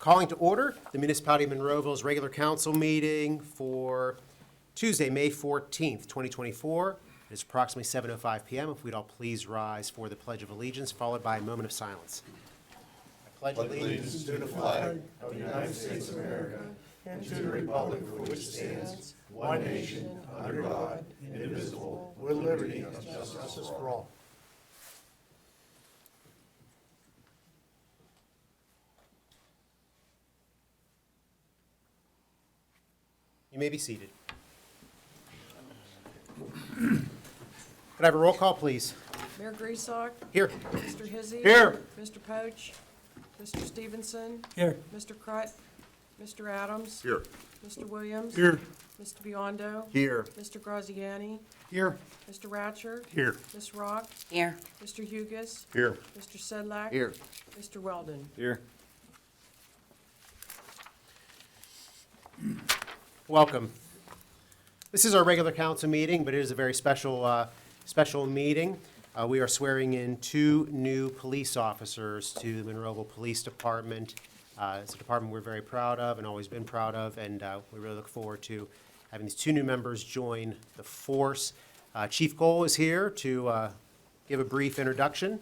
Calling to order the Municipality of Monroeville's regular council meeting for Tuesday, May 14th, 2024. It is approximately 7:05 p.m. If we'd all please rise for the Pledge of Allegiance, followed by a moment of silence. I pledge allegiance to the flag of the United States of America and to the republic for which it stands, one nation, under God, indivisible, with liberty and justice for all. You may be seated. Could I have a roll call, please? Mayor Griesbach. Here. Mr. Hizzy. Here. Mr. Poach. Mr. Stevenson. Here. Mr. Crut. Mr. Adams. Here. Mr. Williams. Here. Mr. Biondo. Here. Mr. Graziani. Here. Mr. Ratcher. Here. Ms. Rock. Here. Mr. Hugus. Here. Mr. Sedlak. Here. Mr. Weldon. Here. Welcome. This is our regular council meeting, but it is a very special meeting. We are swearing in 2 new police officers to the Monroeville Police Department. It's a department we're very proud of and always been proud of, and we really look forward to having these 2 new members join the force. Chief Cole is here to give a brief introduction.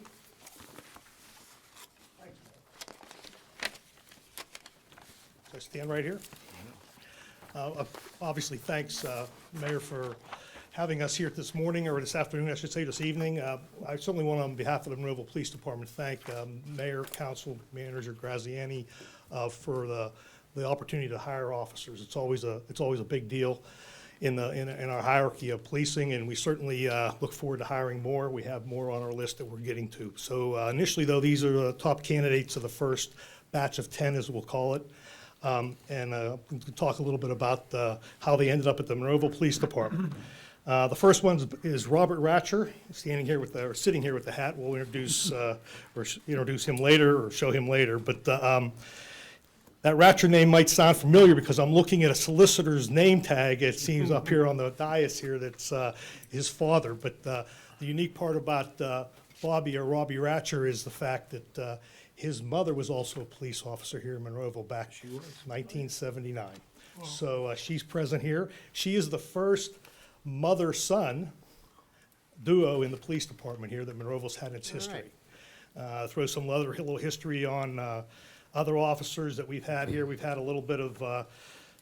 So I stand right here. Obviously, thanks, Mayor, for having us here this morning, or this afternoon, I should say, this evening. I certainly want, on behalf of the Monroeville Police Department, to thank Mayor, Council Manager Graziani for the opportunity to hire officers. It's always a big deal in our hierarchy of policing, and we certainly look forward to hiring more. We have more on our list that we're getting to. So initially, though, these are the top candidates of the first batch of 10, as we'll call it. And we can talk a little bit about how they ended up at the Monroeville Police Department. The first one is Robert Ratcher, sitting here with the hat. We'll introduce him later, or show him later. But that Ratcher name might sound familiar because I'm looking at a solicitor's name tag. It seems up here on the dais here that's his father. But the unique part about Robbie Ratcher is the fact that his mother was also a police officer here in Monroeville back in 1979. Wow. So she's present here. She is the first mother-son duo in the police department here that Monroeville's had in its history. Right. Throw some other little history on other officers that we've had here. We've had a little bit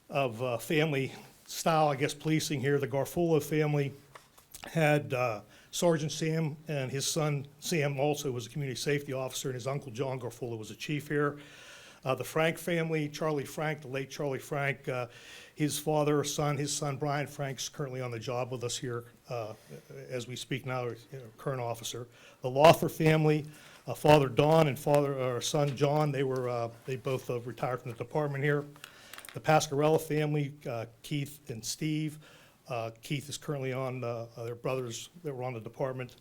of family style, I guess, policing here. The Garfulo family had Sergeant Sam, and his son Sam also was a community safety officer, and his uncle John Garfulo was a chief here. The Frank family, Charlie Frank, the late Charlie Frank, his son Brian Frank's currently on the job with us here as we speak now, current officer. The Lawther family, Father Don and son John, they both retired from the department here. The Pascarella family, Keith and Steve. Keith is currently on, their brothers that were on the department.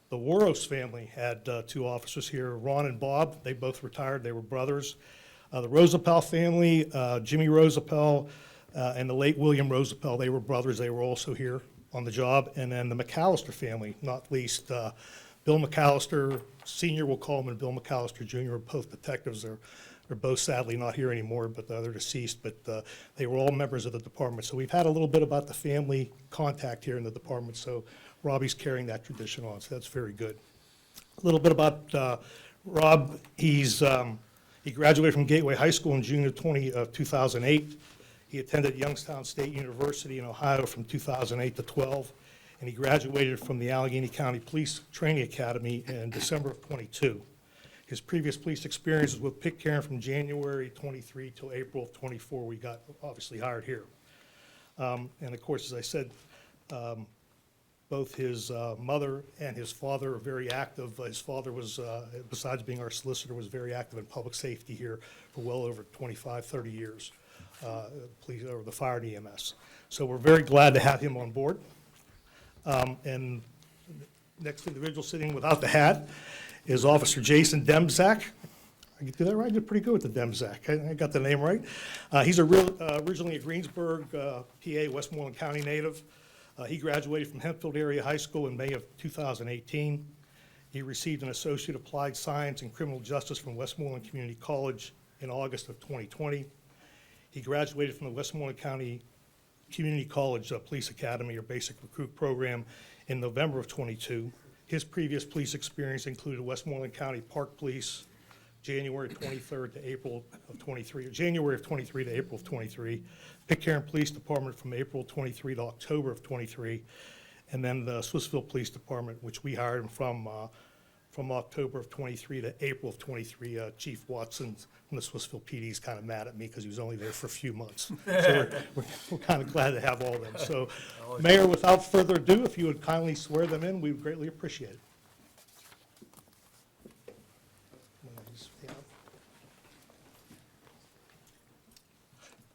The Waros family had 2 officers here, Ron and Bob. They both retired. They were brothers. The Rosapel family, Jimmy Rosapel and the late William Rosapel, they were brothers. They were also here on the job. And then the McAllister family, not least Bill McAllister Sr., we'll call him, and Bill McAllister Jr. are both detectives. They're both sadly not here anymore, but they're deceased, but they were all members of the department. So we've had a little bit about the family contact here in the department, so Robbie's carrying that tradition on, so that's very good. A little bit about Rob. He graduated from Gateway High School in June of 2008. He attended Youngstown State University in Ohio from 2008 to 12, and he graduated from the Allegheny County Police Training Academy in December of 22. His previous police experience was with Pitcairn from January 23 till April of 24. We got obviously hired here. And of course, as I said, both his mother and his father are very active. His father was, besides being our solicitor, was very active in public safety here for well over 25, 30 years, police, or the fire and EMS. So we're very glad to have him on board. And next individual sitting without the hat is Officer Jason Demzak. I did that right? I did pretty good with the Demzak. I got the name right. He's originally a Greensburg, PA, Westmoreland County native. He graduated from Hempfield Area High School in May of 2018. He received an Associate Applied Science in Criminal Justice from Westmoreland Community College in August of 2020. He graduated from the Westmoreland County Community College Police Academy, or Basic Recruit Program, in November of '22. His previous police experience included Westmoreland County Park Police, January 23rd to April of '23, January of '23 to April of '23, Pitcairn Police Department from April '23 to October of '23, and then the Swissville Police Department, which we hired him from October of '23 to April of '23. Chief Watson from the Swissville PD is kind of mad at me because he was only there for a few months. So we're kind of glad to have all of them. So, Mayor, without further ado, if you would kindly swear them in, we would greatly appreciate it.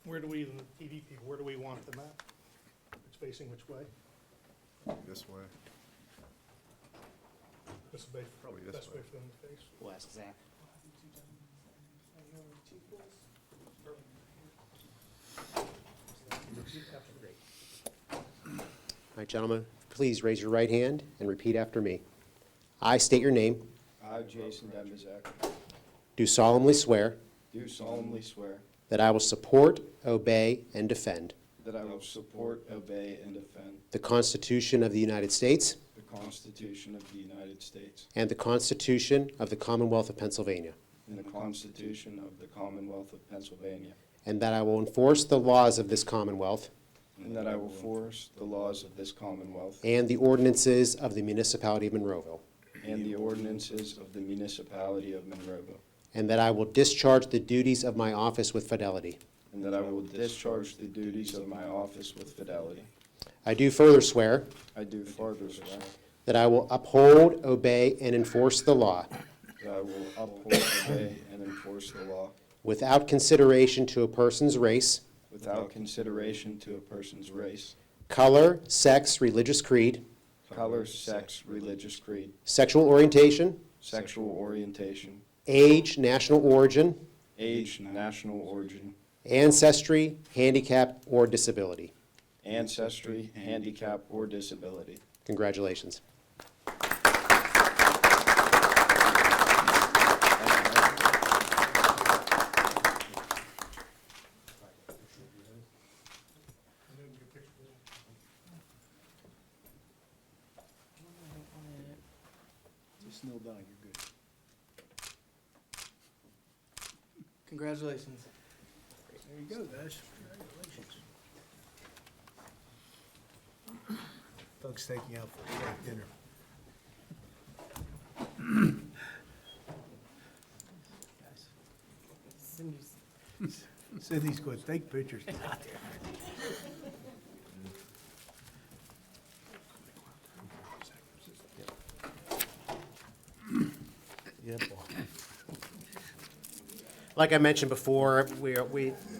Where do we, in the TV people, where do we want them at? It's facing which way? This way. This will be Probably this best way. way for them to face. We'll ask Zach. All right, gentlemen, please raise your right hand and repeat after me. I state your name, I, Jason Dembazek, do solemnly swear do solemnly swear that I will support, obey, and defend that I will support, obey, and defend the Constitution of the United States the Constitution of the United States and the Constitution of the Commonwealth of Pennsylvania, and the Constitution of the Commonwealth of Pennsylvania, and that I will enforce the laws of this Commonwealth and that I will force the laws of this Commonwealth and the ordinances of the Municipality of Monroeville, and the ordinances of the Municipality of Monroeville, and that I will discharge the duties of my office with fidelity. and that I will discharge the duties of my office with fidelity. I do further swear I do further swear that I will uphold, obey, and enforce the law that I will uphold, obey, and enforce the law without consideration to a person's race, without consideration to a person's race, color, sex, religious creed, color, sex, religious creed, sexual orientation, sexual orientation, age, national origin, age, national origin, ancestry, handicap, or disability. ancestry, handicap, or disability. Congratulations. Just kneel down, you're good. Congratulations. There you go, guys. Congratulations. Doug's taking you out for a steak dinner. Cindy's going to take pictures. Out there. Yeah, boy. Like I mentioned before,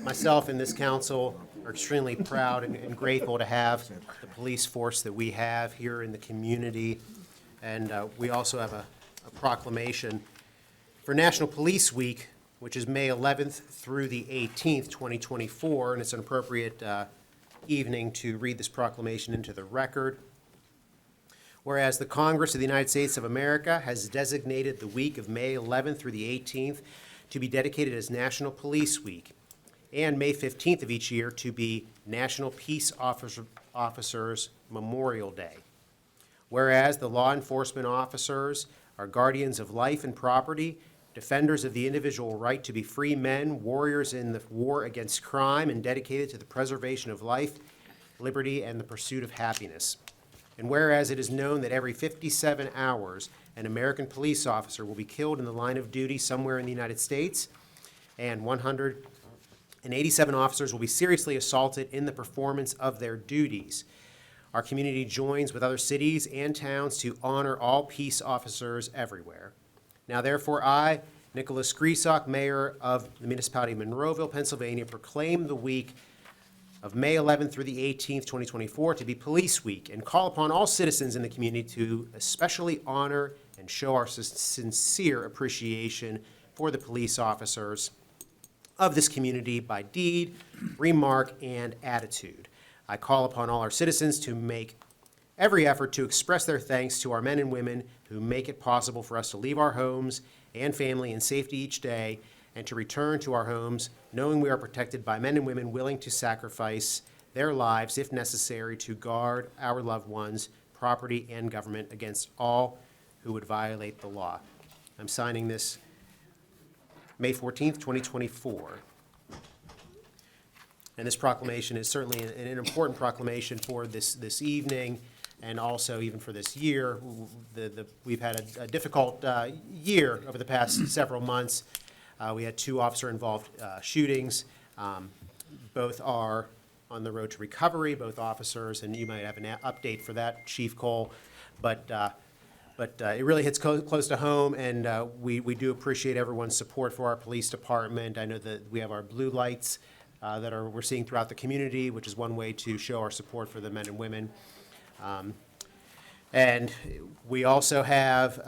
myself and this council are extremely proud and grateful to have the police force that we have here in the community. And we also have a proclamation for National Police Week, which is May 11th through the 18th, 2024, and it's an appropriate evening to read this proclamation into the record. Whereas the Congress of the United States of America has designated the week of May 11th through the 18th to be dedicated as National Police Week, and May 15th of each year to be National Peace Officers Memorial Day. Whereas the law enforcement officers are guardians of life and property, defenders of the individual right to be free men, warriors in the war against crime, and dedicated to the preservation of life, liberty, and the pursuit of happiness. And whereas it is known that every 57 hours, an American police officer will be killed in the line of duty somewhere in the United States, and 187 officers will be seriously assaulted in the performance of their duties. Our community joins with other cities and towns to honor all peace officers everywhere. Now therefore, I, Nicholas Griesach, Mayor of the Municipality of Monroeville, Pennsylvania, proclaim the week of May 11th through the 18th, 2024, to be Police Week, and call upon all citizens in the community to especially honor and show our sincere appreciation for the police officers of this community by deed, remark, and attitude. I call upon all our citizens to make every effort to express their thanks to our men and women who make it possible for us to leave our homes and family in safety each day, and to return to our homes knowing we are protected by men and women willing to sacrifice their lives, if necessary, to guard our loved ones, property, and government against all who would violate the law. I'm signing this May 14th, 2024. And this proclamation is certainly an important proclamation for this evening, and also even for this year. We've had a difficult year over the past several months. We had 2 officer-involved shootings. Both are on the road to recovery, both officers, and you might have an update for that, Chief Cole. But it really hits close to home, and we do appreciate everyone's support for our police department. I know that we have our blue lights that we're seeing throughout the community, which is one way to show our support for the men and women. And we also have,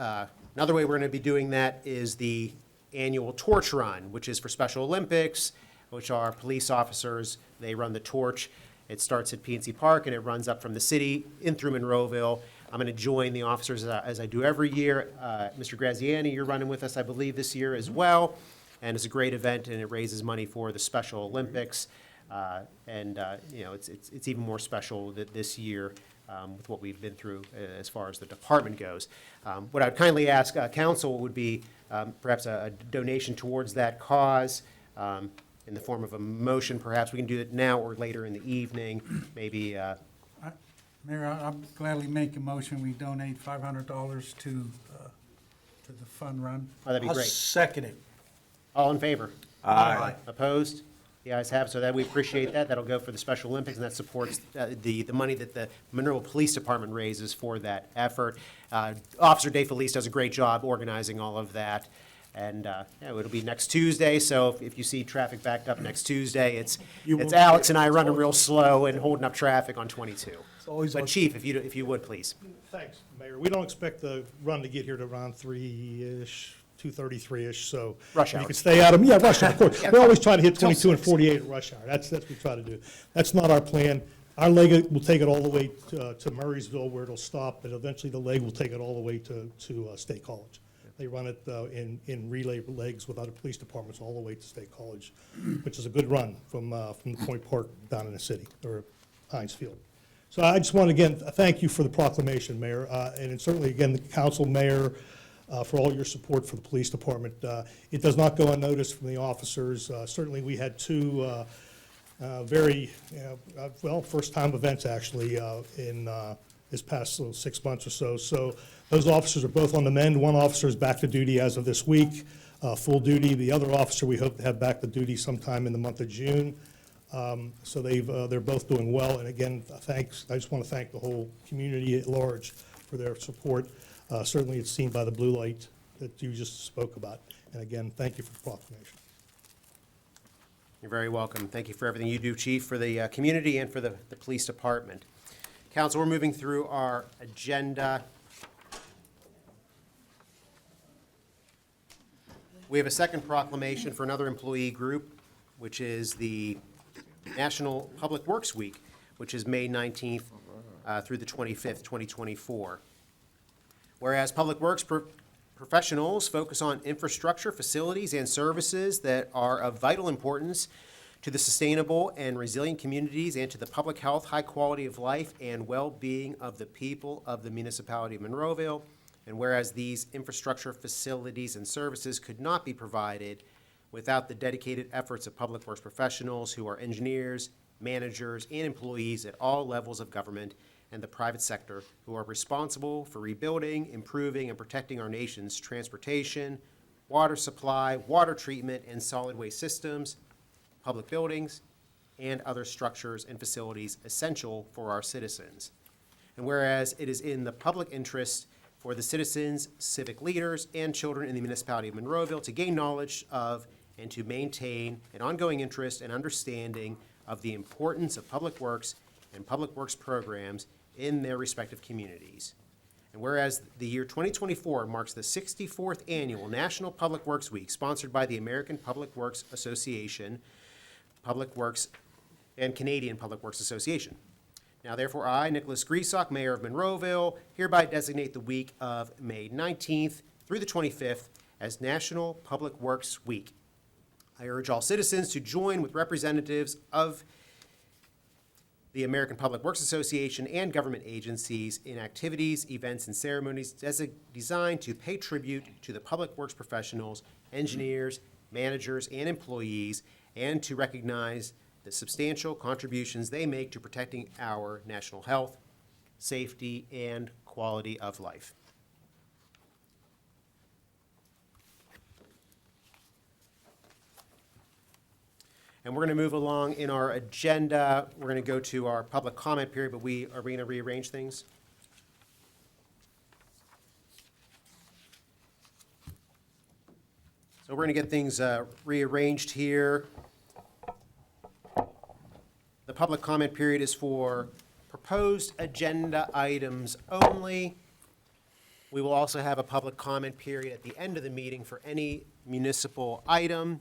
another way we're going to be doing that is the annual torch run, which is for Special Olympics, which are police officers. They run the torch. It starts at PNC Park, and it runs up from the city in through Monroeville. I'm going to join the officers as I do every year. Mr. Graziani, you're running with us, I believe, this year as well. And it's a great event, and it raises money for the Special Olympics. It's even more special this year with what we've been through as far as the department goes. What I'd kindly ask council would be perhaps a donation towards that cause in the form of a motion. Perhaps we can do it now or later in the evening, maybe. Mayor, I'll gladly make a motion. We donate $500 to the fun run. Oh, that'd be I'll great. second it. All in favor? Aye. Opposed? The ayes have it, so that we appreciate that. That'll go for the Special Olympics, and that supports the money that the Monroeville Police Department raises for that effort. Officer Dave Felice does a great job organizing all of that. And it'll be next Tuesday, so if you see traffic backed up next Tuesday, it's Alex and I running real slow and holding up traffic on 22. always But on- Chief, if you would, please. Thanks, Mayor. We don't expect the run to get here to around 3-ish, 2:33-ish, so. Rush if hour. You can stay out of, yeah, rush hour, of course. We always try to hit Till 22 and 6. 48 at rush hour. That's what we try to do. That's not our plan. Our leg will take it all the way to Murraysville, where it'll stop, but eventually the leg will take it all the way to State College. They run it in relay legs with other police departments all the way to State College, which is a good run from the Point Park down in the city, or Heinz Field. So I just want to, again, thank you for the proclamation, Mayor, and certainly, again, the council, Mayor, for all your support for the police department. It does not go unnoticed from the officers. Certainly, we had 2 very, first-time events, actually, in this past 6 months or so. So those officers are both on the mend. One officer is back to duty as of this week, full duty. The other officer, we hope to have back to duty sometime in the month of June. So they're both doing well. And again, thanks. I just want to thank the whole community at large for their support. Certainly, it's seen by the blue light that you just spoke about. And again, thank you for the proclamation. You're very welcome. Thank you for everything you do, Chief, for the community and for the police department. Council, we're moving through our agenda. We have a second proclamation for another employee group, which is the National Public Works Week, which is May 19th through the 25th, 2024. Whereas Public Works professionals focus on infrastructure, facilities, and services that are of vital importance to the sustainable and resilient communities and to the public health, high quality of life, and well-being of the people of the Municipality of Monroeville. And whereas these infrastructure, facilities, and services could not be provided without the dedicated efforts of Public Works professionals who are engineers, managers, and employees at all levels of government and the private sector who are responsible for rebuilding, improving, and protecting our nation's transportation, water supply, water treatment, and solid waste systems, public buildings, and other structures and facilities essential for our citizens. And whereas it is in the public interest for the citizens, civic leaders, and children in the Municipality of Monroeville to gain knowledge of and to maintain an ongoing interest and understanding of the importance of public works and public works programs in their respective communities. And whereas the year 2024 marks the 64th annual National Public Works Week, sponsored by the American Public Works Association, Public Works, and Canadian Public Works Association. Now therefore I, Nicholas Griesok, Mayor of Monroeville, hereby designate the week of May 19th through the 25th as National Public Works Week. I urge all citizens to join with representatives of the American Public Works Association and government agencies in activities, events, and ceremonies designed to pay tribute to the public works professionals, engineers, managers, and employees, and to recognize the substantial contributions they make to protecting our national health, safety, and quality of life. And we're going to move along in our agenda. We're going to go to our public comment period, but are we going to rearrange things? So we're going to get things rearranged here. The public comment period is for proposed agenda items only. We will also have a public comment period at the end of the meeting for any municipal item.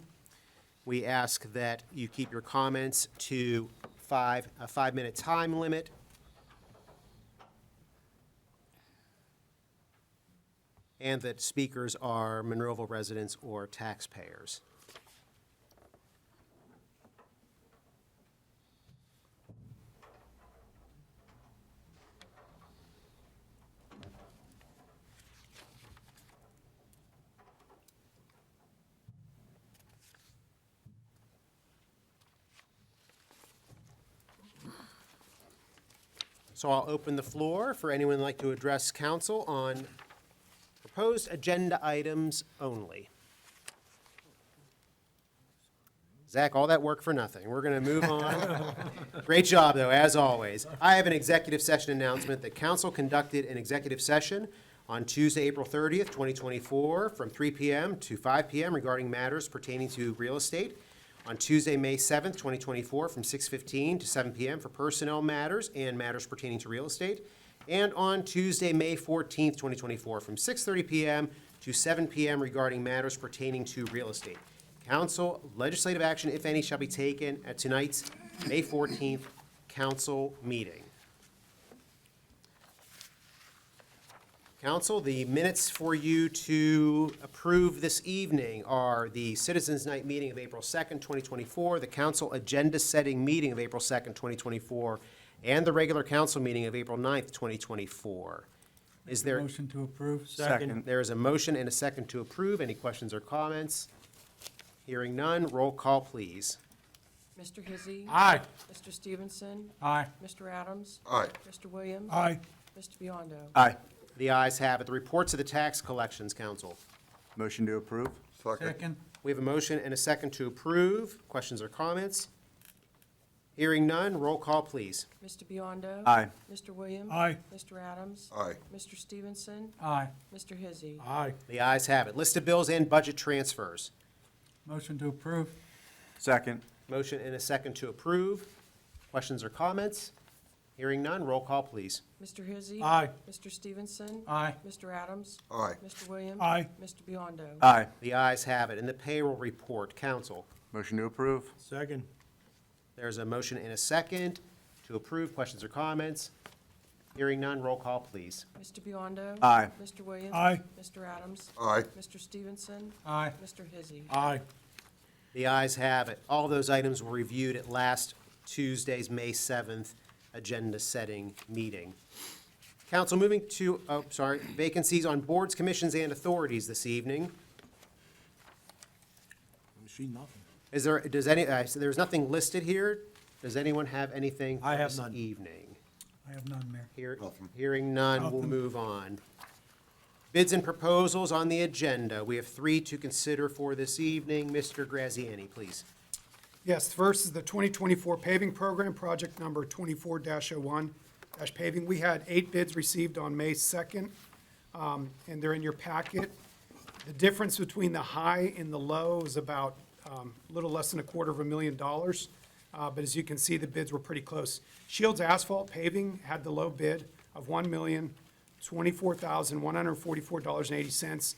We ask that you keep your comments to a 5-minute time limit. And that speakers are Monroeville residents or taxpayers. So I'll open the floor for anyone who'd like to address council on proposed agenda items only. Zach, all that work for nothing. We're going to move on. Great job, though, as always. I have an executive session announcement that council conducted an executive session on Tuesday, April 30th, 2024, from 3 p.m. to 5 p.m. regarding matters pertaining to real estate. On Tuesday, May 7th, 2024, from 6:15 to 7 p.m. for personnel matters and matters pertaining to real estate. And on Tuesday, May 14th, 2024, from 6:30 p.m. to 7 p.m. regarding matters pertaining to real estate. Council legislative action, if any, shall be taken at tonight's May 14th council meeting. Council, the minutes for you to approve this evening are the Citizens Night meeting of April 2nd, 2024, the council agenda-setting meeting of April 2nd, 2024, and the regular council meeting of April 9th, 2024. Is there? Motion to approve. Second. There is a motion and a second to approve. Any questions or comments? Hearing none, roll call, please. Mr. Hizzy. Aye. Mr. Stevenson. Aye. Mr. Adams. Aye. Mr. Williams. Aye. Mr. Biondo. Aye. The ayes have it. The reports of the tax collections, council. Motion to approve? Second. We have a motion and a second to approve. Questions or comments? Hearing none, roll call, please. Mr. Biondo. Aye. Mr. Williams. Aye. Mr. Adams. Aye. Mr. Stevenson. Aye. Mr. Hizzy. Aye. The ayes have it. List of bills and budget transfers. Motion to approve. Second. Motion and a second to approve. Questions or comments? Hearing none, roll call, please. Mr. Hizzy. Aye. Mr. Stevenson. Aye. Mr. Adams. Aye. Mr. Williams. Aye. Mr. Biondo. Aye. The ayes have it. In the payroll report, council. Motion to approve? Second. There's a motion and a second to approve. Questions or comments? Hearing none, roll call, please. Mr. Biondo. Aye. Mr. Williams. Aye. Mr. Adams. Aye. Mr. Stevenson. Aye. Mr. Hizzy. Aye. The ayes have it. All those items were reviewed at last Tuesday's May 7th agenda-setting meeting. Council, moving to, vacancies on boards, commissions, and authorities this evening. Is there, so there's nothing listed here. Does anyone have anything I for have this none. evening? I have none, Mayor. Hearing none, we'll move on. Bids and proposals on the agenda. We have 3 to consider for this evening. Mr. Graziani, please. Yes, the first is the 2024 paving program, project number 24-01 paving. We had 8 bids received on May 2nd, and they're in your packet. The difference between the high and the low is about a little less than $250,000. But as you can see, the bids were pretty close. Shields Asphalt Paving had the low bid of $1,024,144.80.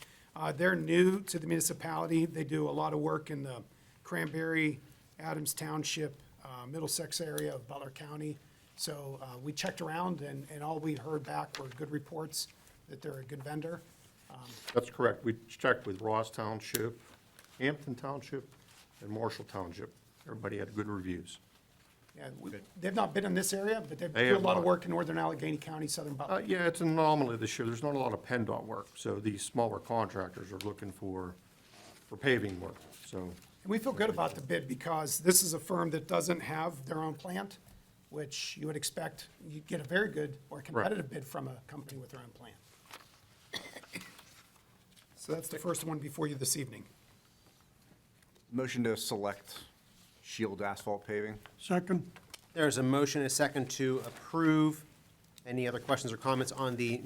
They're new to the municipality. They do a lot of work in the Cranberry, Adams Township, Middlesex area of Butler County. So we checked around, and all we heard back were good reports that they're a good vendor. That's correct. We checked with Ross Township, Hampton Township, in Marshall Township. Everybody had good reviews. Yeah, they've not been in this area, but they They do a have lot of not. work in northern Allegheny County, southern Butler. Yeah, it's an anomaly this year. There's not a lot of PennDOT work, so these smaller contractors are looking for paving work, so. And we feel good about the bid because this is a firm that doesn't have their own plant, which you would expect, you'd get a very good or competitive bid from a company with their own plant. So that's the first one before you this evening. Motion to select Shield Asphalt Paving. Second. There's a motion and a second to approve. Any other questions or comments on the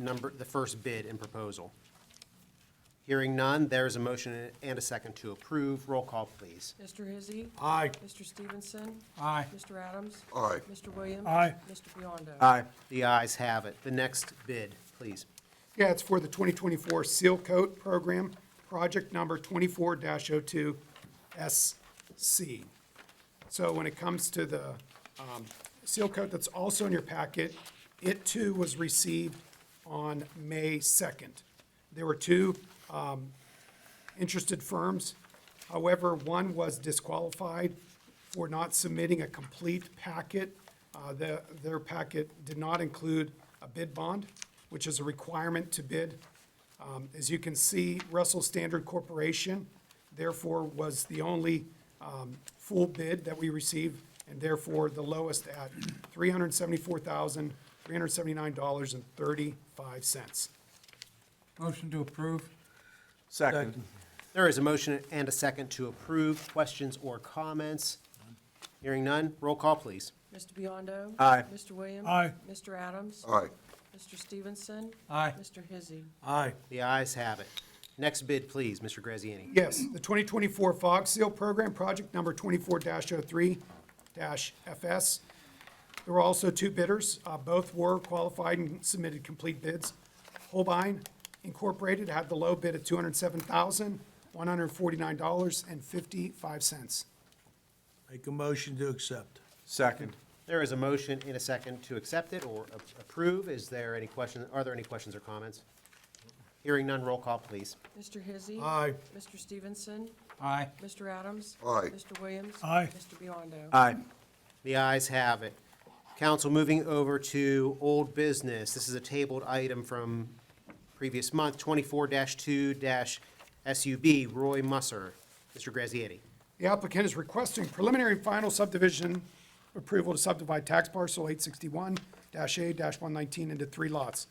first bid and proposal? Hearing none, there's a motion and a second to approve. Roll call, please. Mr. Hizzy. Aye. Mr. Stevenson. Aye. Mr. Adams. Aye. Mr. Williams. Aye. Mr. Biondo. Aye. The ayes have it. The next bid, please. Yeah, it's for the 2024 Seal Coat Program, project number 24-02 SC. So when it comes to the seal coat that's also in your packet, it too was received on May 2nd. There were two interested firms. However, one was disqualified for not submitting a complete packet. Their packet did not include a bid bond, which is a requirement to bid. As you can see, Russell Standard Corporation, therefore, was the only full bid that we received, and therefore the lowest at $374,379.35. Motion to approve. Second. There is a motion and a second to approve. Questions or comments? Hearing none, roll call, please. Mr. Biondo. Aye. Mr. Williams. Aye. Mr. Adams. Aye. Mr. Stevenson. Aye. Mr. Hizzy. Aye. The ayes have it. Next bid, please, Mr. Graziani. Yes, the 2024 Fog Seal Program, project number 24-03-FS. There were also two bidders. Both were qualified and submitted complete bids. Holbein Incorporated had the low bid at $207,149.55. Make a motion to accept. Second. There is a motion and a second to accept it or approve. Is there any question, are there any questions or comments? Hearing none, roll call, please. Mr. Hizzy. Aye. Mr. Stevenson. Aye. Mr. Adams. Aye. Mr. Williams. Aye. Mr. Biondo. Aye. The ayes have it. Council, moving over to old business. This is a tabled item from previous month, 24-2-SUB, Roy Musser. Mr. Graziani. The applicant is requesting preliminary and final subdivision approval to subdivide tax parcel 861-A-119 into three lots.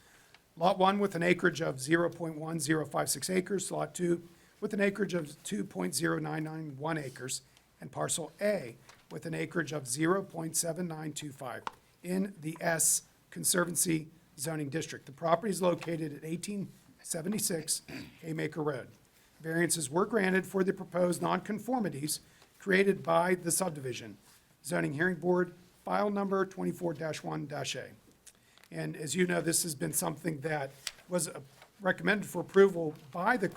Lot 1 with an acreage of 0.1056 acres, Lot 2 with an acreage of 2.0991 acres, and parcel A with an acreage of 0.7925 in the S Conservancy zoning district. The property is located at 1876 Haymaker Road. Variances were granted for the proposed nonconformities created by the subdivision. Zoning Hearing Board, file number 24-1-A. And as you know, this has been something that was recommended for approval by the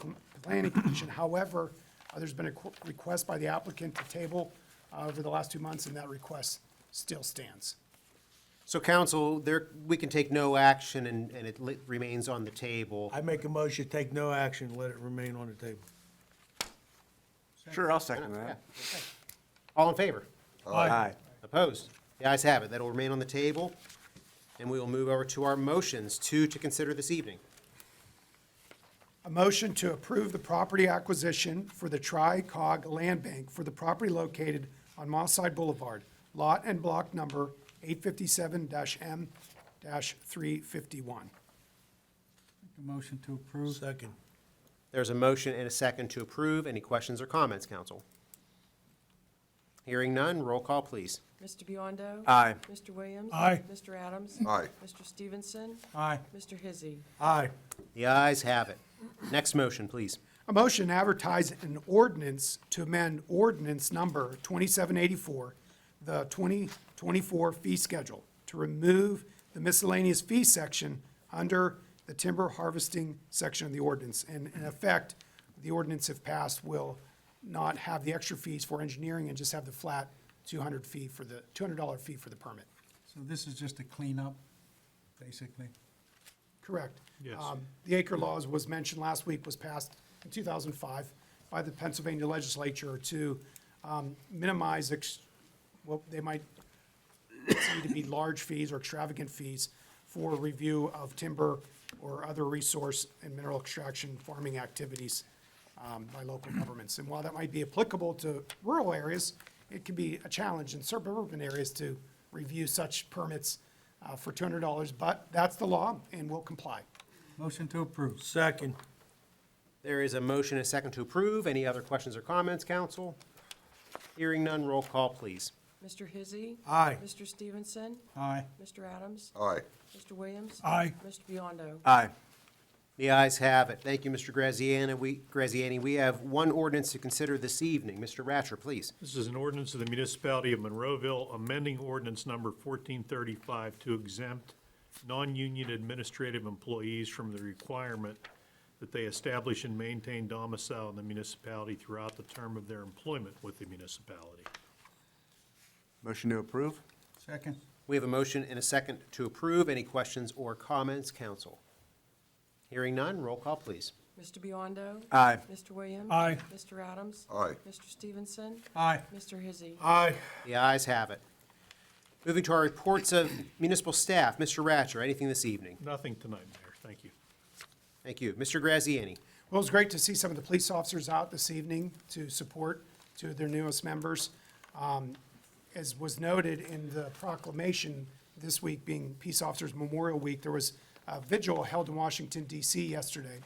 Planning Commission. However, there's been a request by the applicant to table over the last 2 months, and that request still stands. So council, we can take no action and it remains on the table. I make a motion to take no action, let it remain on the table. Sure, I'll second Yeah, that. okay. All in favor? Aye. Opposed? The ayes have it. That will remain on the table. And we will move over to our motions, two to consider this evening. A motion to approve the property acquisition for the Tri-Cog Land Bank for the property located on Moss Side Boulevard, lot and block number 857-M-351. Make a motion to approve. Second. There's a motion and a second to approve. Any questions or comments, council? Hearing none, roll call, please. Mr. Biondo. Aye. Mr. Williams. Aye. Mr. Adams. Aye. Mr. Stevenson. Aye. Mr. Hizzy. Aye. The ayes have it. Next motion, please. A motion to advertise an ordinance to amend ordinance number 2784, the 2024 fee schedule, to remove the miscellaneous fee section under the timber harvesting section of the ordinance. And in effect, the ordinance, if passed, will not have the extra fees for engineering and just have the flat $200 fee for the $200 fee for the permit. So this is just a cleanup, basically. Correct. The acre laws was mentioned last week, was passed in 2005 by the Pennsylvania legislature to minimize what they might see to be large fees or extravagant fees for review of timber or other resource and mineral extraction farming activities by local governments. And while that might be applicable to rural areas, it can be a challenge in suburban areas to review such permits for $200, but that's the law, and we'll comply. Motion to approve. Second. There is a motion and a second to approve. Any other questions or comments, council? Hearing none, roll call, please. Mr. Hizzy. Aye. Mr. Stevenson. Aye. Mr. Adams. Aye. Mr. Williams. Aye. Mr. Biondo. Aye. The ayes have it. Thank you, Mr. Graziani. We have one ordinance to consider this evening. Mr. Ratcher, please. This is an ordinance of the Municipality of Monroeville, amending ordinance number 1435 to exempt non-union administrative employees from the requirement that they establish and maintain domicile in the municipality throughout the term of their employment with the municipality. Motion to approve? Second. We have a motion and a second to approve. Any questions or comments, council? Hearing none, roll call, please. Mr. Biondo. Aye. Mr. Williams. Aye. Mr. Adams. Aye. Mr. Stevenson. Aye. Mr. Hizzy. Aye. The ayes have it. Moving to our reports of municipal staff. Mr. Ratcher, anything this evening? Nothing tonight, Mayor. Thank you. Thank you. Mr. Graziani. Well, it was great to see some of the police officers out this evening to support two of their newest members. As was noted in the proclamation, this week being Peace Officers Memorial Week, there was a vigil held in Washington DC yesterday,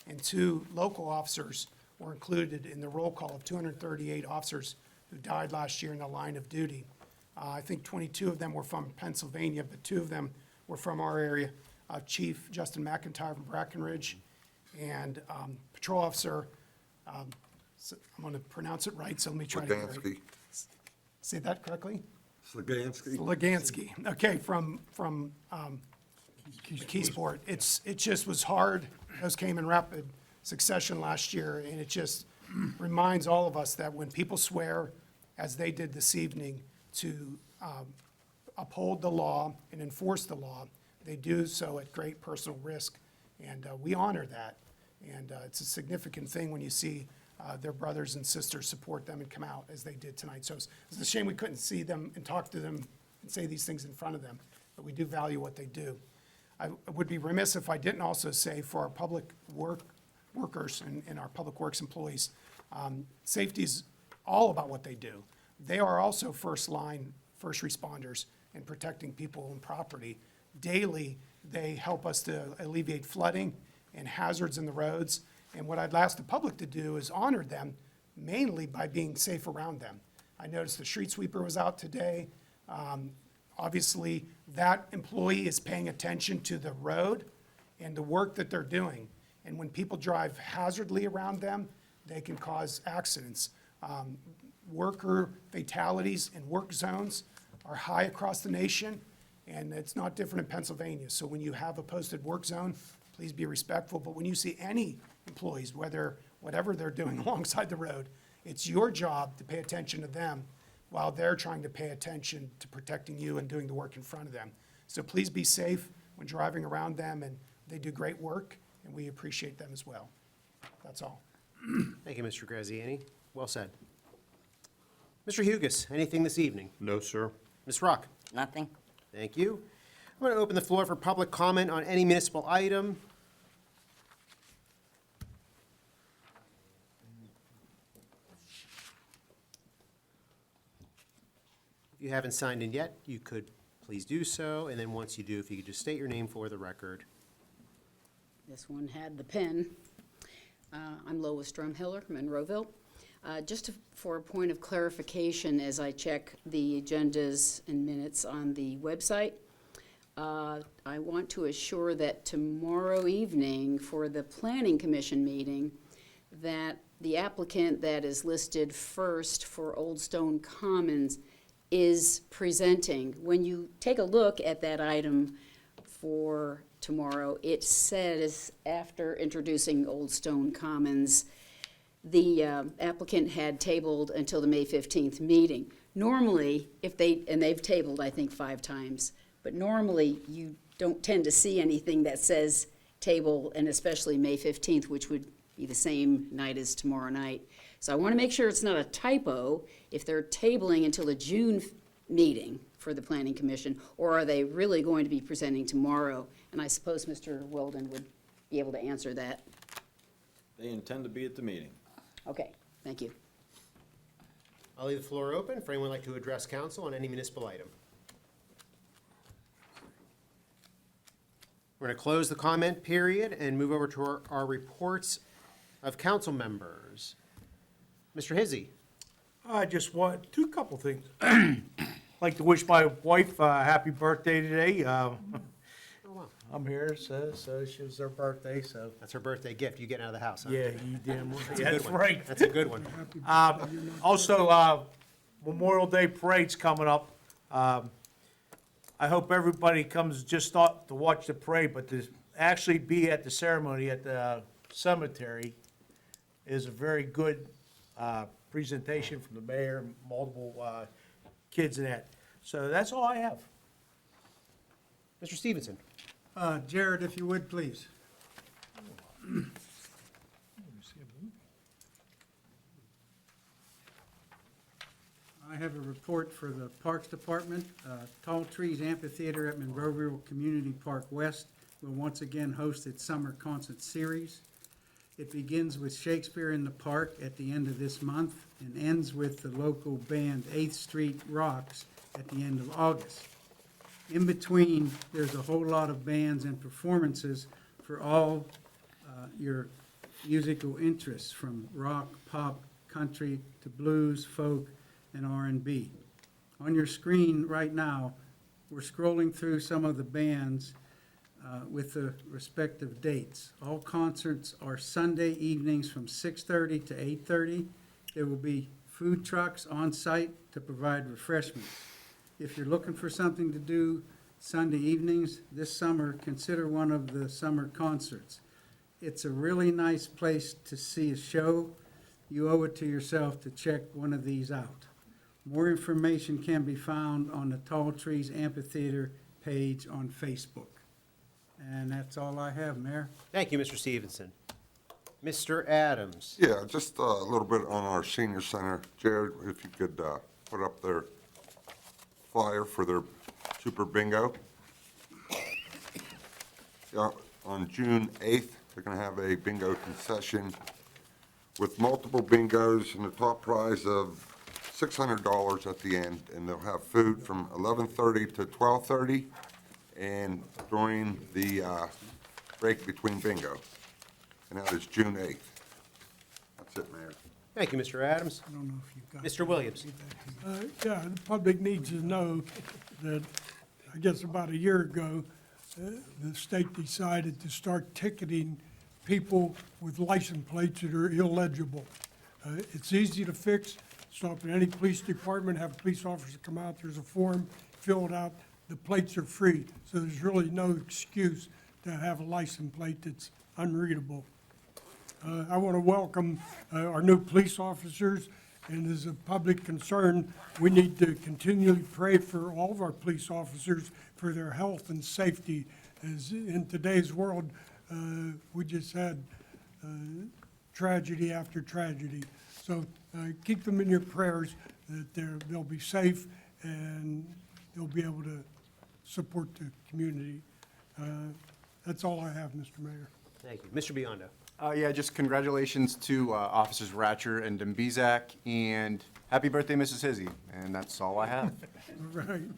and two local officers were included in the roll call of 238 officers who died last year in the line of duty. I think 22 of them were from Pennsylvania, but two of them were from our area. Chief Justin McIntyre from Brackenridge and Patrol Officer, I'm going to pronounce it right, so let me try to get it right. Slagansky. Say that correctly? Slagansky. Legansky, okay, from Keysport. It just was hard. Those came in rapid succession last year, and it just reminds all of us that when people swear, as they did this evening, to uphold the law and enforce the law, they do so at great personal risk, and we honor that. And it's a significant thing when you see their brothers and sisters support them and come out as they did tonight. So it's a shame we couldn't see them and talk to them and say these things in front of them, but we do value what they do. I would be remiss if I didn't also say for our public workers and our public works employees, safety is all about what they do. They are also first responders in protecting people and property. Daily, they help us to alleviate flooding and hazards in the roads. And what I'd ask the public to do is honor them mainly by being safe around them. I noticed the street sweeper was out today. Obviously, that employee is paying attention to the road and the work that they're doing. And when people drive hazardly around them, they can cause accidents. Worker fatalities in work zones are high across the nation, and it's not different in Pennsylvania. So when you have a posted work zone, please be respectful. But when you see any employees, whatever they're doing alongside the road, it's your job to pay attention to them while they're trying to pay attention to protecting you and doing the work in front of them. So please be safe when driving around them, and they do great work, and we appreciate them as well. That's all. Thank you, Mr. Graziani. Well said. Mr. Hugus, anything this evening? No, sir. Ms. Rock? Nothing. Thank you. I'm going to open the floor for public comment on any municipal item. If you haven't signed in yet, you could please do so, and then once you do, if you could just state your name for the record. This one had the pen. I'm Lois Stromhiller, Monroeville. For a point of clarification, as I check the agendas and minutes on the website, I want to assure that tomorrow evening for the Planning Commission meeting, that the applicant that is listed first for Old Stone Commons is presenting. When you take a look at that item for tomorrow, it says after introducing Old Stone Commons, the applicant had tabled until the May 15th meeting. Normally, and they've tabled, I think, 5 times, but normally you don't tend to see anything that says table, and especially May 15th, which would be the same night as tomorrow night. So I want to make sure it's not a typo if they're tabling until the June meeting for the Planning Commission, or are they really going to be presenting tomorrow? And I suppose Mr. Weldon would be able to answer that. They intend to be at the meeting. Okay, thank you. I'll leave the floor open for anyone who'd like to address council on any municipal item. We're going to close the comment period and move over to our reports of council members. Mr. Hizzy. I just want, couple things. Like to wish my wife a happy birthday today. Oh, wow. I'm here, so she was her birthday, so. That's her birthday gift. You getting out of the house, huh? Yeah, you damn right. That's a good That's one. right. That's a good one. Also, Memorial Day Parade's coming up. I hope everybody comes just not to watch the parade, but to actually be at the ceremony at the cemetery is a very good presentation from the mayor, multiple kids and that. So that's all I have. Mr. Stevenson. Jared, if you would, please. I have a report for the Parks Department. Tall Trees Amphitheater at Monroeville Community Park West will once again host its summer concert series. It begins with Shakespeare in the Park at the end of this month and ends with the local band 8th Street Rocks at the end of August. In between, there's a whole lot of bands and performances for all your musical interests, from rock, pop, country, to blues, folk, and R&B. On your screen right now, we're scrolling through some of the bands with the respective dates. All concerts are Sunday evenings from 6:30 to 8:30. There will be food trucks on site to provide refreshments. If you're looking for something to do Sunday evenings this summer, consider one of the summer concerts. It's a really nice place to see a show. You owe it to yourself to check one of these out. More information can be found on the Tall Trees Amphitheater page on Facebook. And that's all I have, Mayor. Thank you, Mr. Stevenson. Mr. Adams. Yeah, just a little bit on our senior center. Jared, if you could put up their flyer for their Super Bingo. Yeah, on June 8th, they're going to have a bingo concession with multiple bingos and a top prize of $600 at the end, and they'll have food from 11:30 to 12:30 and during the break between bingo. And that is June 8th. That's it, Mayor. Thank you, Mr. Adams. I don't know if you've got. Mr. Williams. Yeah, the public needs to know that, I guess about a year ago, the state decided to start ticketing people with license plates that are illegible. It's easy to fix. Stop at any police department, have a police officer come out, there's a form, fill it out, the plates are free. So there's really no excuse to have a license plate that's unreadable. I want to welcome our new police officers, and as a public concern, we need to continually pray for all of our police officers for their health and safety. As in today's world, we just had tragedy after tragedy. So keep them in your prayers that they'll be safe and they'll be able to support the community. That's all I have, Mr. Mayor. Thank you. Mr. Biondo. Yeah, just congratulations to Officers Ratcher and Dembizak, and happy birthday, Mrs. Hizzy, and that's all I have. Right.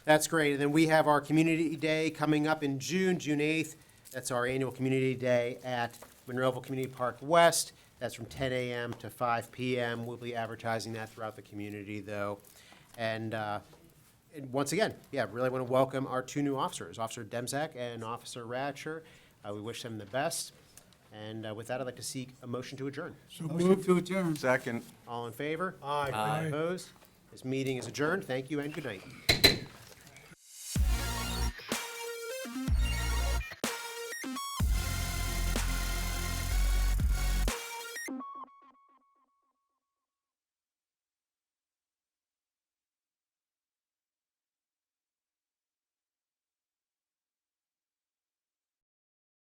That's great. And then we have our Community Day coming up in June, June 8th. That's our annual Community Day at Monroeville Community Park West. That's from 10 a.m. to 5 p.m. We'll be advertising that throughout the community, though. And once again, yeah, really want to welcome our two new officers, Officer Demzak and Officer Ratcher. We wish them the best. And with that, I'd like to seek a motion to adjourn. So Motion move. to adjourn. Second. All in favor? Aye. Aye. Opposed? This meeting is adjourned. Thank you and good night.